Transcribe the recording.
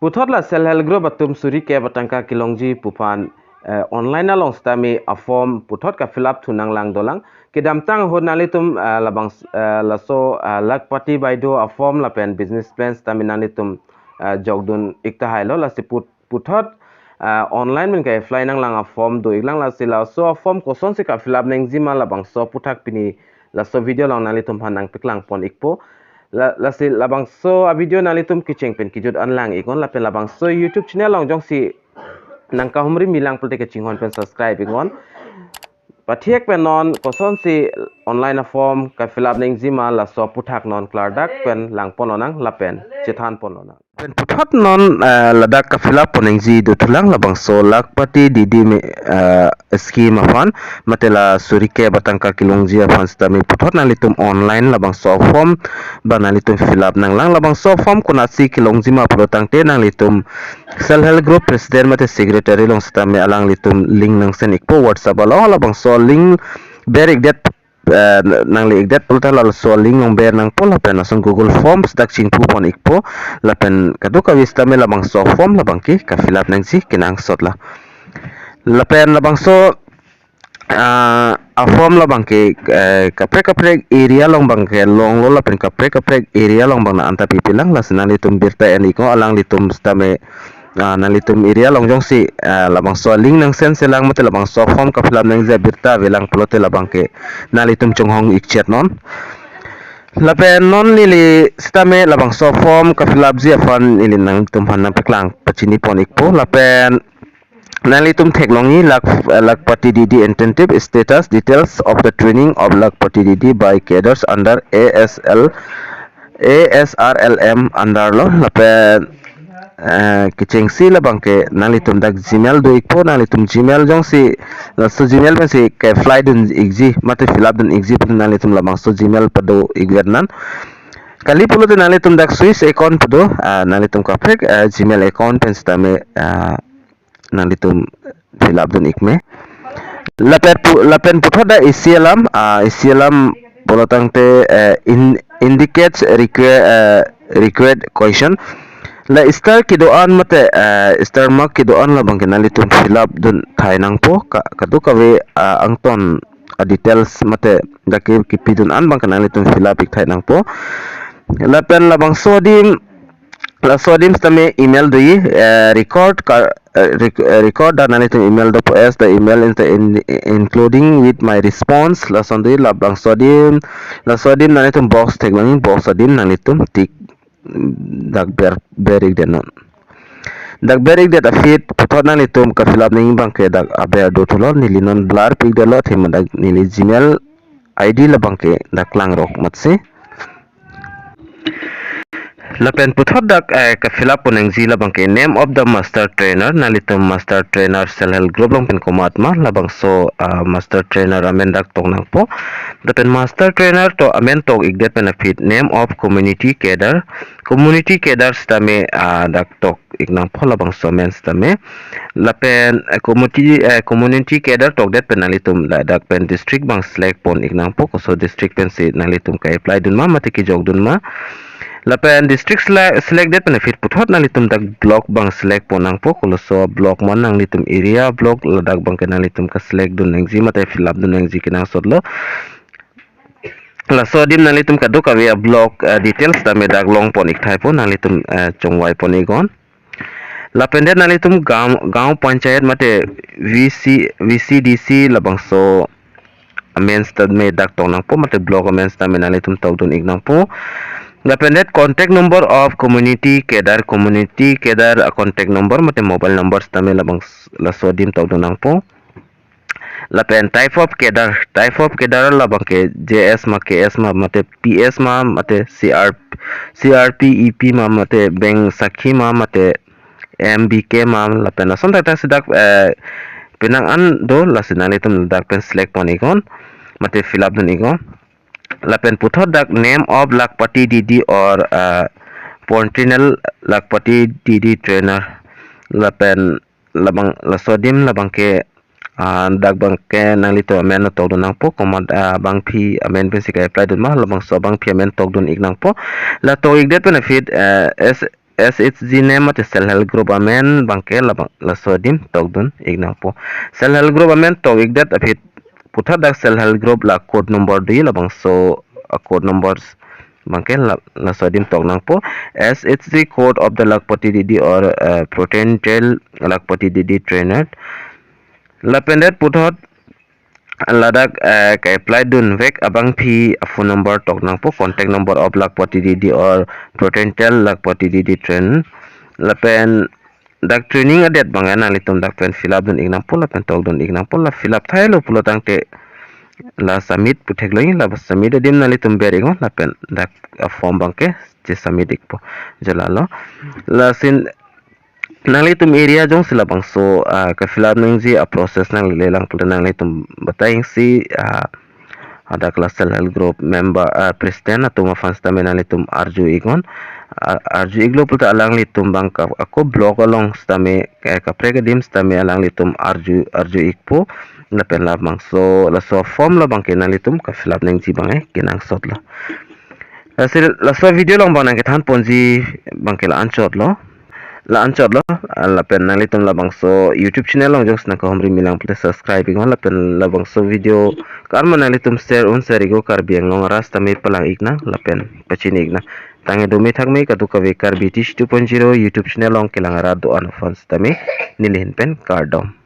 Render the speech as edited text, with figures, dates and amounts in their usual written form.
Puthotla sel hel gro batum suri ke batangka kilongji pupan online along stami a form puthot ka fill up thunang lang dolang kedam tang hod nalitum labang laso Lakh Patti baido a form la pen business plan stami nalitum jogdun ikta hailo la si puthot online min ka fly nang lang a form do iglang la sila so a form ko son si ka fill up nang zima labang so puthak pini la so video lang nalitum hanang piklang pon ikpo lasil labangso a video nalitum kicheng pen kijud anlang ikon lapen labangso YouTube channel long jong si nangka humri milang pulte ke chinghon pen subscribe ikon pathiek pen non koson si online form ka fill up ning zima la so puthak non klardak pen lang pononang lapen chethan pononang pen puthot non ladak ka fill up poning zi do thulang labangso Lakh Patti didi me scheme afan matela surike batangka kilongji afan stami puthot nalitum online labangso form banalitum fill up nang lang labangso form kunasi kilongji ma protang te nang litum self help group president mate secretary long stami alang litum link nang sen ikpo WhatsApp alo labangso link berik det nang li igdet pulta lal so link ng ber nang pola pen ason Google Forms dak ching pu pon ikpo lapen kaduka wista me labang so form labang ki ka fill up nang si kinang sot la lapen labang so a form labang ki kapre area long bang ke long lo lapen kapre area long bang na anta pipilang la sinali tum birta en iko alang litum stame nalitum area long jong si labang so link nang sen selang mate labang so form ka fill up nang za birta velang plote labang ke nalitum chonghong ikchet non lapen non lili stame labang so form ka fill up zia fan lili nang tum hanang peklang pachini pon ikpo lapen nalitum teklongi Lakh Patti didi intensive status details of the training of Lakh Patti didi by cadres under ASRLM under lo lapen kiceng si labang ke nalitum dak Gmail do ikpo nalitum Gmail jong si so Gmail pen si ke fly dun igji mate fill up dun igji pun nalitum labang so Gmail pado igvernan kali pulo de nalitum dak Swiss account pado nalitum kapek Gmail account pen stame nalitum fill up dun ikme lapen putho da isialam polotang te indicates required question la star kidoan mate star mark kidoan la bang nalitum fill up dun thainang po kadu kawe angton details mate dake kipidun an bang nalitum fill up ik thainang po lapen la bang sodim stame email doi record dan nalitum email do es the email including with my response la sondi la bang sodim nalitum box teklang box sodim nalitum tik dak berik denon dak berik det afit puthot nalitum ka fill up ning bang ke dak abe do thulol nili non blur pik de lot him dak nili Gmail ID la bang ke dak lang rok matse lapen puthot dak ka fill up poneng zi labang ke name of the master trainer nalitum master trainer self help group long pen komatma labang so master trainer amen dak tong nang po lapen master trainer to amen tok igdet benefit name of community cadre stame dak tok ignang po labang so men stame lapen community cadre tok det penalitum dak pen district bang select pon ignang po so district pen si nalitum ka apply dun ma mate ki jog dun ma lapen district selected benefit puthot nalitum dak block bang select ponang po kuloso block man nang litum area block ladak bang kenang litum ka select dun nang zi mate fill up dun nang zi kinang sodlo la sodim nang litum kaduk awia block details tame dak long pon ik thai po nang litum chongwai ponigon lapen det nang litum gaon panchayat mate VCDC labang so amens tad me dak tong nang po mate block amens tame nang litum tog dun ignang po lapendet contact number of community kedar contact number mate mobile numbers tame labang la sodim tog donang po lapen type of kedar labang ke JS ma KS ma mate PS ma mate CRP EP ma mate bank sakhi ma mate MBK ma lapen ason ta sidak pinang an do la sinalitum dak pen select ponikon mate fill up dun ikon lapen puthot dak name of Lakh Patti didi or Pontinel Lakh Patti didi trainer lapen labang lasodim labang ke dak bang ke nang lito amen tok dun nang po komand bang phi amen pen sika apply dun ma labang so bang phi amen tok dun ik nang po la to ik det benefit SHG name at self help group amen bangke la sodim togdun ignang po self help group amen tog igdat apit putar dak self help group la code number di la bangso code numbers bangke la sodim tog nang po SHG code of the Lakh Patti Didi or protein gel Lakh Patti Didi trainer la pendet putot ladak ka apply dun vek abang phi a phone number tok nang po contact number of Lakh Patti Didi or potential Lakh Patti Didi train lapen dak training adet bang ana litum dak pen fill up dun ignang po lapen tok dun ignang po la fill up thailo pulo tang te la submit puthek loi la submit dim na litum beringo lapen dak form bangke je submit ikpo jalalo la sin nang litum area jong sila bangso ka fill up nang ji a process nang lelang pulo nang litum bataying si ada kelas self help group member president atau mafans tamen litum arju igon arju iglo puta alang litum bangka ako blog along stame ka pregadim stame alang litum arju ikpo na pen labang so la so form la bangke na litum ka fill up nang ji bang kinang sot la hasil la so video long bang nang ketan ponji bangke la anchot lo la pen nang litum la bangso YouTube channel long jong snang ka homri milang pute subscribe igon la pen la bangso video karma nang litum share igo kar biang long ras tame palang igna la pen pachini igna tange domi thakme ka tu ka ve kar BTC 2.0 YouTube channel long kilang ara do an fans tame nilhin pen KARDOM